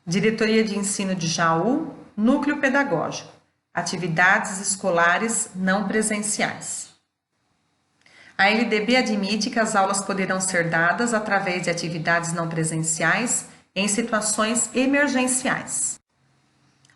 Diretoria de Ensino de Jaú, Núcleo Pedagógico, atividades escolares não presenciais. A LDB admite que as aulas poderão ser dadas através de atividades não presenciais em situações emergenciais.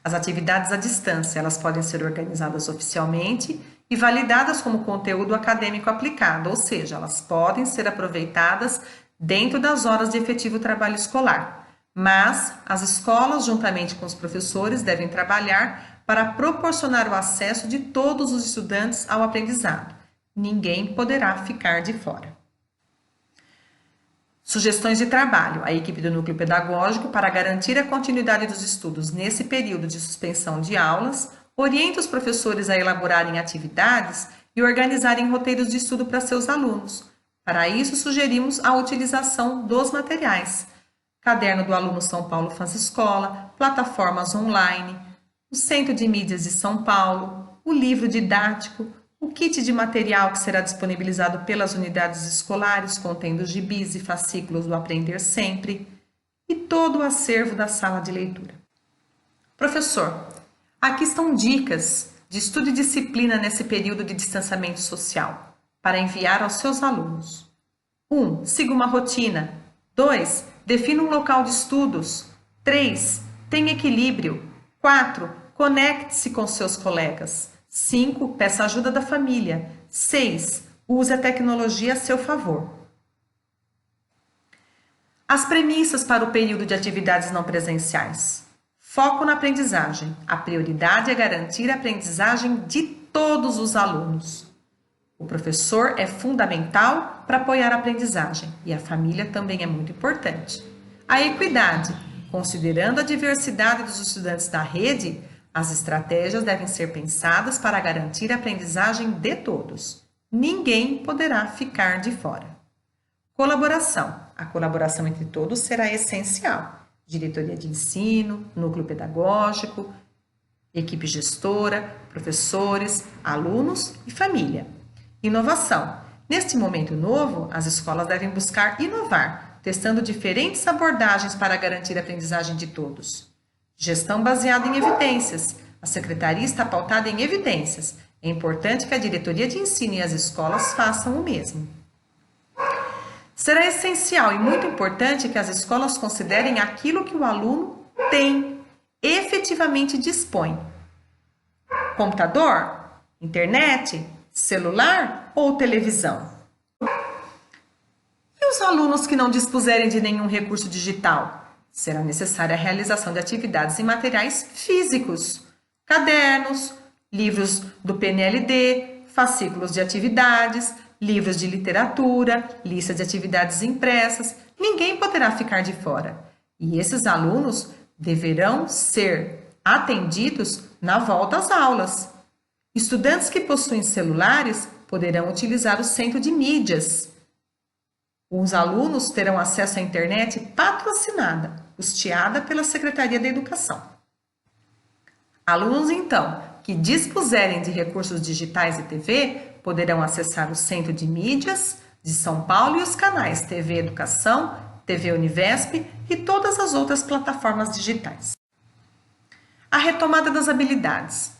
As atividades à distância, elas podem ser organizadas oficialmente e validadas como conteúdo acadêmico aplicado, ou seja, elas podem ser aproveitadas dentro das horas de efetivo trabalho escolar. Mas as escolas, juntamente com os professores, devem trabalhar para proporcionar o acesso de todos os estudantes ao aprendizado. Ninguém poderá ficar de fora. Sugestões de trabalho. A equipe do Núcleo Pedagógico, para garantir a continuidade dos estudos nesse período de suspensão de aulas, orienta os professores a elaborarem atividades e organizarem roteiros de estudo para seus alunos. Para isso, sugerimos a utilização dos materiais. Caderno do Aluno São Paulo Faz Escola, plataformas online, o Centro de Mídias de São Paulo, o livro didático, o kit de material que será disponibilizado pelas unidades escolares, contendo gibis e fascículos do Aprender Sempre, e todo o acervo da sala de leitura. Professor, aqui estão dicas de estudo e disciplina nesse período de distanciamento social, para enviar aos seus alunos. 1. Siga uma rotina. 2. Defina um local de estudos. 3. Tenha equilíbrio. 4. Conecte-se com seus colegas. 5. Peça ajuda da família. 6. Use a tecnologia a seu favor. As premissas para o período de atividades não presenciais. Foco na aprendizagem. A prioridade é garantir a aprendizagem de todos os alunos. O professor é fundamental para apoiar a aprendizagem e a família também é muito importante. A equidade. Considerando a diversidade dos estudantes da rede, as estratégias devem ser pensadas para garantir a aprendizagem de todos. Ninguém poderá ficar de fora. Colaboração. A colaboração entre todos será essencial. Diretoria de ensino, núcleo pedagógico, equipe gestora, professores, alunos e família. Inovação. Neste momento novo, as escolas devem buscar inovar, testando diferentes abordagens para garantir a aprendizagem de todos. Gestão baseada em evidências. A secretaria está pautada em evidências. É importante que a diretoria de ensino e as escolas façam o mesmo. Será essencial e muito importante que as escolas considerem aquilo que o aluno tem, efetivamente dispõe. Computador, internet, celular ou televisão? E os alunos que não dispuserem de nenhum recurso digital? Será necessária a realização de atividades em materiais físicos, cadernos, livros do PNLD, fascículos de atividades, livros de literatura, lista de atividades impressas. Ninguém poderá ficar de fora. E esses alunos deverão ser atendidos na volta às aulas. Estudantes que possuem celulares poderão utilizar o centro de mídias. Os alunos terão acesso à internet patrocinada, custeada pela Secretaria da Educação. Alunos, então, que dispuserem de recursos digitais e TV, poderão acessar o Centro de Mídias de São Paulo e os canais TV Educação, TV Univesp e todas as outras plataformas digitais. A retomada das habilidades.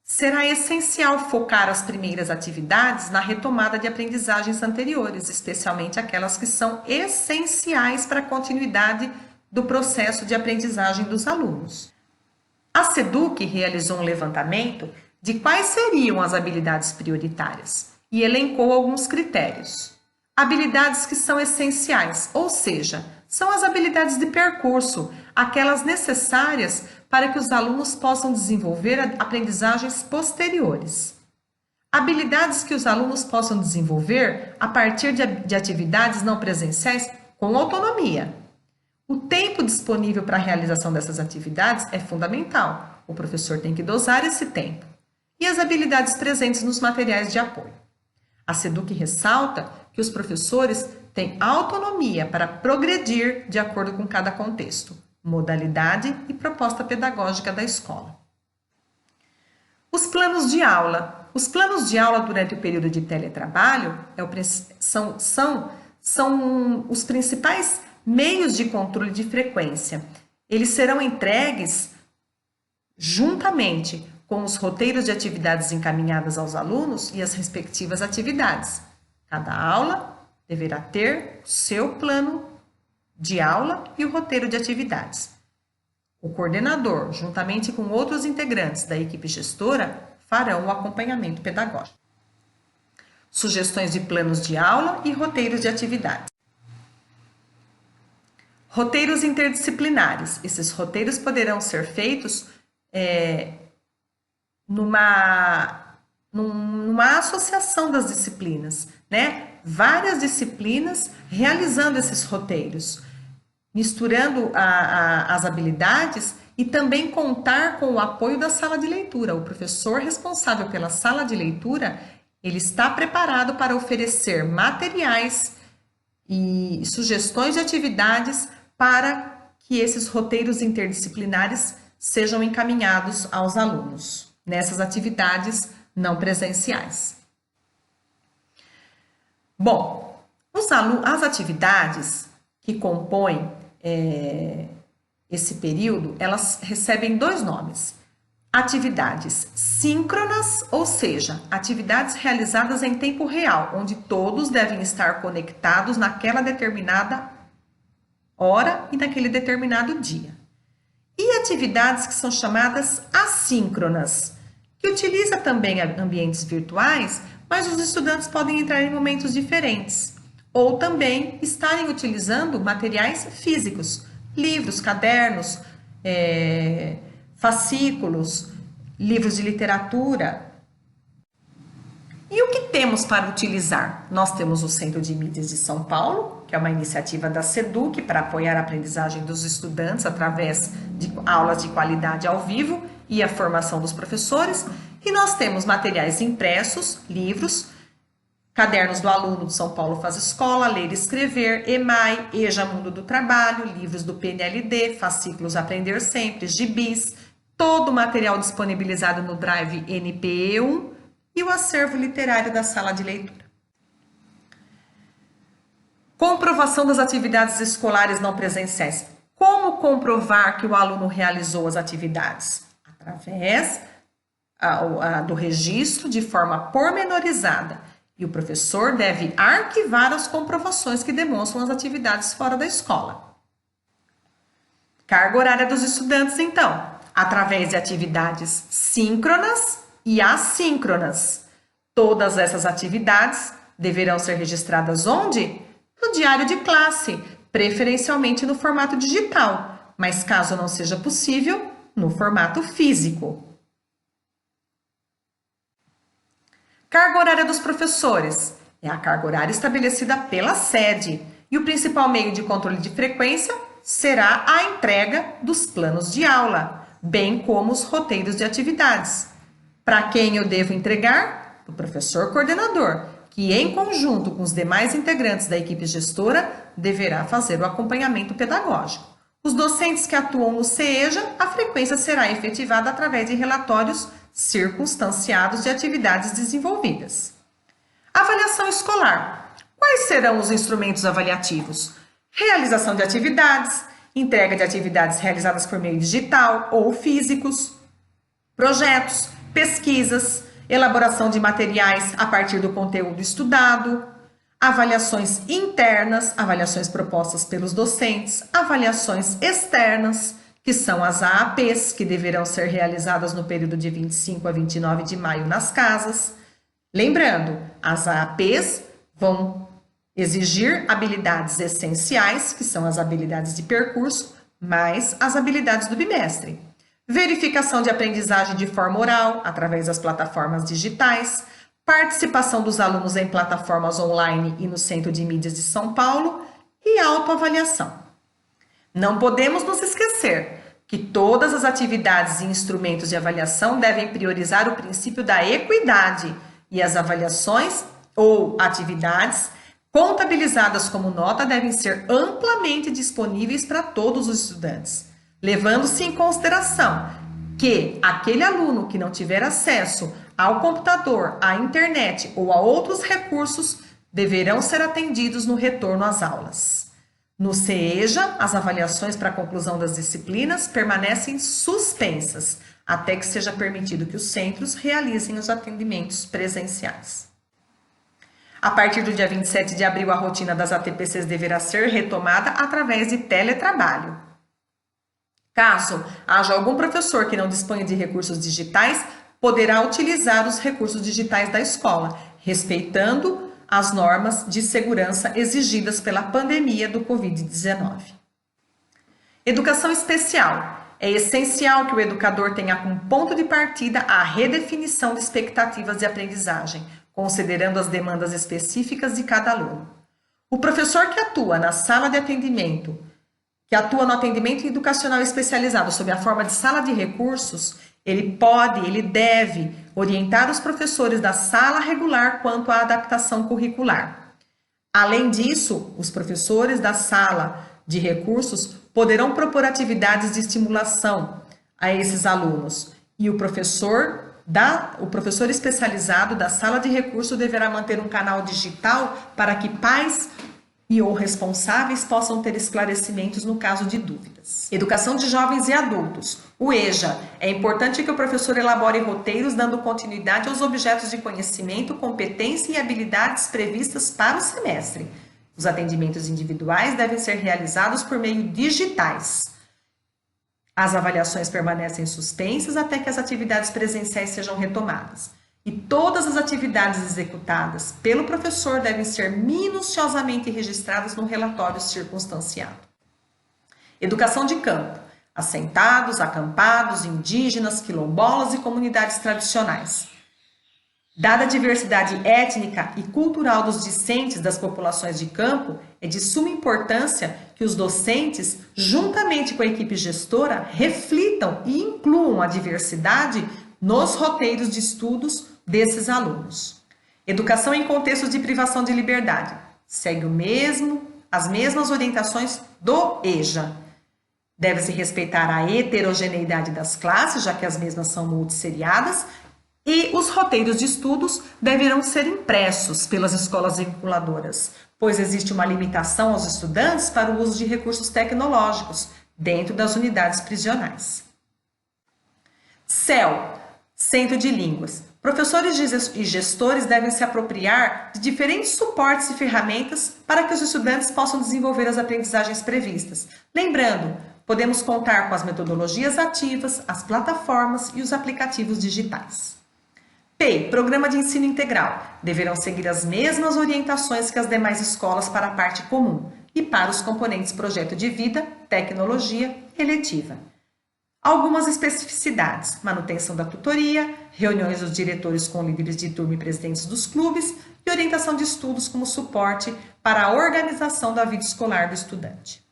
Será essencial focar as primeiras atividades na retomada de aprendizagens anteriores, especialmente aquelas que são essenciais para a continuidade do processo de aprendizagem dos alunos. A SEDUC realizou um levantamento de quais seriam as habilidades prioritárias e elencou alguns critérios. Habilidades que são essenciais, ou seja, são as habilidades de percurso, aquelas necessárias para que os alunos possam desenvolver aprendizagens posteriores. Habilidades que os alunos possam desenvolver a partir de atividades não presenciais com autonomia. O tempo disponível para a realização dessas atividades é fundamental. O professor tem que dosar esse tempo. E as habilidades presentes nos materiais de apoio. A SEDUC ressalta que os professores têm autonomia para progredir de acordo com cada contexto, modalidade e proposta pedagógica da escola. Os planos de aula. Os planos de aula durante o período de teletrabalho são os principais meios de controle de frequência eles serão entregues juntamente com os roteiros de atividades encaminhadas aos alunos e as respectivas atividades. Cada aula deverá ter o seu plano de aula e o roteiro de atividades. O coordenador, juntamente com outros integrantes da equipe gestora, farão o acompanhamento pedagógico. Sugestões de planos de aula e roteiros de atividades. Roteiros interdisciplinares. Esses roteiros poderão ser feitos numa associação das disciplinas, né? Várias disciplinas realizando esses roteiros, misturando as habilidades e também contar com o apoio da sala de leitura. O professor responsável pela sala de leitura, ele está preparado para oferecer materiais e sugestões de atividades para que esses roteiros interdisciplinares sejam encaminhados aos alunos nessas atividades não presenciais. Bom, as atividades que compõem esse período, elas recebem dois nomes. Atividades síncronas, ou seja, atividades realizadas em tempo real, onde todos devem estar conectados naquela determinada hora e naquele determinado dia. E atividades que são chamadas assíncronas, que utiliza também ambientes virtuais, mas os estudantes podem entrar em momentos diferentes, ou também estarem utilizando materiais físicos, livros, cadernos, fascículos, livros de literatura. E o que temos para utilizar? Nós temos o Centro de Mídias de São Paulo, que é uma iniciativa da SEDUC para apoiar a aprendizagem dos estudantes através de aulas de qualidade ao vivo e a formação dos professores. E nós temos materiais impressos, livros, cadernos do aluno do São Paulo Faz Escola, Ler e Escrever, EMAI, EJA Mundo do Trabalho, livros do PNLD, fascículos Aprender Sempre, gibis, todo o material disponibilizado no Drive NPE1 e o acervo literário da sala de leitura. Comprovação das atividades escolares não presenciais. Como comprovar que o aluno realizou as atividades? Através do registro de forma pormenorizada. E o professor deve arquivar as comprovações que demonstram as atividades fora da escola. Carga horária dos estudantes, então, através de atividades síncronas e assíncronas. Todas essas atividades deverão ser registradas onde? No diário de classe, preferencialmente no formato digital, mas caso não seja possível, no formato físico. Carga horária dos professores. É a carga horária estabelecida pela sede e o principal meio de controle de frequência será a entrega dos planos de aula, bem como os roteiros de atividades. Para quem eu devo entregar? O professor coordenador, que em conjunto com os demais integrantes da equipe gestora deverá fazer o acompanhamento pedagógico. Os docentes que atuam no CEJA, a frequência será efetivada através de relatórios circunstanciados de atividades desenvolvidas. Avaliação escolar. Quais serão os instrumentos avaliativos? Realização de atividades, entrega de atividades realizadas por meio digital ou físicos, projetos, pesquisas, elaboração de materiais a partir do conteúdo estudado, avaliações internas, avaliações propostas pelos docentes, avaliações externas, que são as AAPs, que deverão ser realizadas no período de 25 a 29 de maio nas casas. Lembrando, as AAPs vão exigir habilidades essenciais, que são as habilidades de percurso, mais as habilidades do bimestre. Verificação de aprendizagem de forma oral, através das plataformas digitais, participação dos alunos em plataformas online e no Centro de Mídias de São Paulo e autoavaliação. Não podemos nos esquecer que todas as atividades e instrumentos de avaliação devem priorizar o princípio da equidade e as avaliações ou atividades contabilizadas como nota devem ser amplamente disponíveis para todos os estudantes, levando-se em consideração que aquele aluno que não tiver acesso ao computador, à internet ou a outros recursos deverão ser atendidos no retorno às aulas. No CEJA, as avaliações para a conclusão das disciplinas permanecem suspensas, até que seja permitido que os centros realizem os atendimentos presenciais. A partir do dia 27 de abril, a rotina das ATPCs deverá ser retomada através de teletrabalho. Caso haja algum professor que não disponha de recursos digitais, poderá utilizar os recursos digitais da escola, respeitando as normas de segurança exigidas pela pandemia do Covid-19. Educação especial. É essencial que o educador tenha como ponto de partida a redefinição de expectativas de aprendizagem, considerando as demandas específicas de cada aluno. O professor que atua na sala de atendimento, que atua no atendimento educacional especializado sob a forma de sala de recursos, ele deve orientar os professores da sala regular quanto à adaptação curricular. Além disso, os professores da sala de recursos poderão propor atividades de estimulação a esses alunos e o professor especializado da sala de recursos deverá manter um canal digital para que pais e ou responsáveis possam ter esclarecimentos no caso de dúvidas. Educação de jovens e adultos. O EJA. É importante que o professor elabore roteiros dando continuidade aos objetos de conhecimento, competência e habilidades previstas para o semestre. Os atendimentos individuais devem ser realizados por meio digitais. As avaliações permanecem suspensas até que as atividades presenciais sejam retomadas. E todas as atividades executadas pelo professor devem ser minuciosamente registradas no relatório circunstanciado. Educação de campo. Assentados, acampados, indígenas, quilombolas e comunidades tradicionais. Dada a diversidade étnica e cultural dos discentes das populações de campo, é de suma importância que os docentes, juntamente com a equipe gestora, reflitam e incluam a diversidade nos roteiros de estudos desses alunos. Educação em contextos de privação de liberdade. Segue as mesmas orientações do EJA. Deve-se respeitar a heterogeneidade das classes, já que as mesmas são multisseriadas, e os roteiros de estudos deverão ser impressos pelas escolas vinculadoras, pois existe uma limitação aos estudantes para o uso de recursos tecnológicos dentro das unidades prisionais. CEL, Centro de Línguas. Professores e gestores devem se apropriar de diferentes suportes e ferramentas para que os estudantes possam desenvolver as aprendizagens previstas. Lembrando, podemos contar com as metodologias ativas, as plataformas e os aplicativos digitais. PEI, Programa de Ensino Integral. Deverão seguir as mesmas orientações que as demais escolas para a parte comum e para os componentes projeto de vida, tecnologia e eletiva. Algumas especificidades: manutenção da tutoria, reuniões dos diretores com líderes de turma e presidentes dos clubes e orientação de estudos como suporte para a organização da vida escolar do estudante.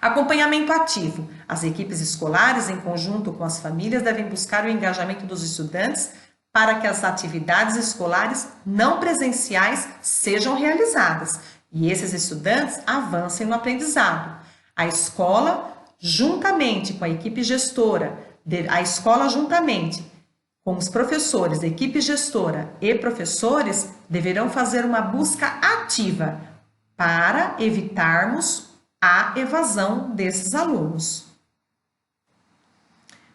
Acompanhamento ativo. As equipes escolares, em conjunto com as famílias, devem buscar o engajamento dos estudantes para que as atividades escolares não presenciais sejam realizadas e esses estudantes avancem no aprendizado. A escola, juntamente com a equipe gestora, juntamente com os professores, equipe gestora e professores, deverão fazer uma busca ativa para evitarmos a evasão desses alunos.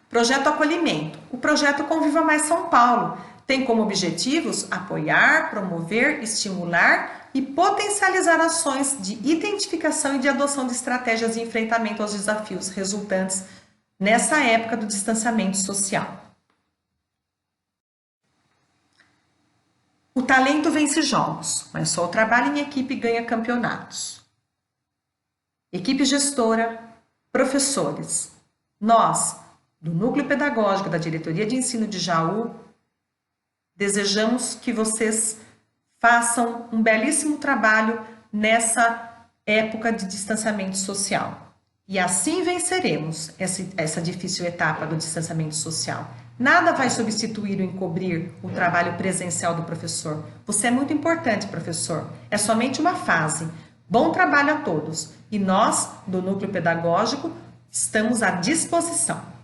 Projeto Acolhimento. O projeto Conviva Mais São Paulo tem como objetivos apoiar, promover, estimular e potencializar ações de identificação e de adoção de estratégias de enfrentamento aos desafios resultantes nessa época do distanciamento social. O talento vence jogos, mas só o trabalho em equipe ganha campeonatos. Equipe gestora, professores, nós, do Núcleo Pedagógico da Diretoria de Ensino de Jaú, desejamos que vocês façam um belíssimo trabalho nessa época de distanciamento social. E assim venceremos essa difícil etapa do distanciamento social. Nada vai substituir ou encobrir o trabalho presencial do professor. Você é muito importante, professor. É somente uma fase. Bom trabalho a todos. E nós, do Núcleo Pedagógico, estamos à disposição.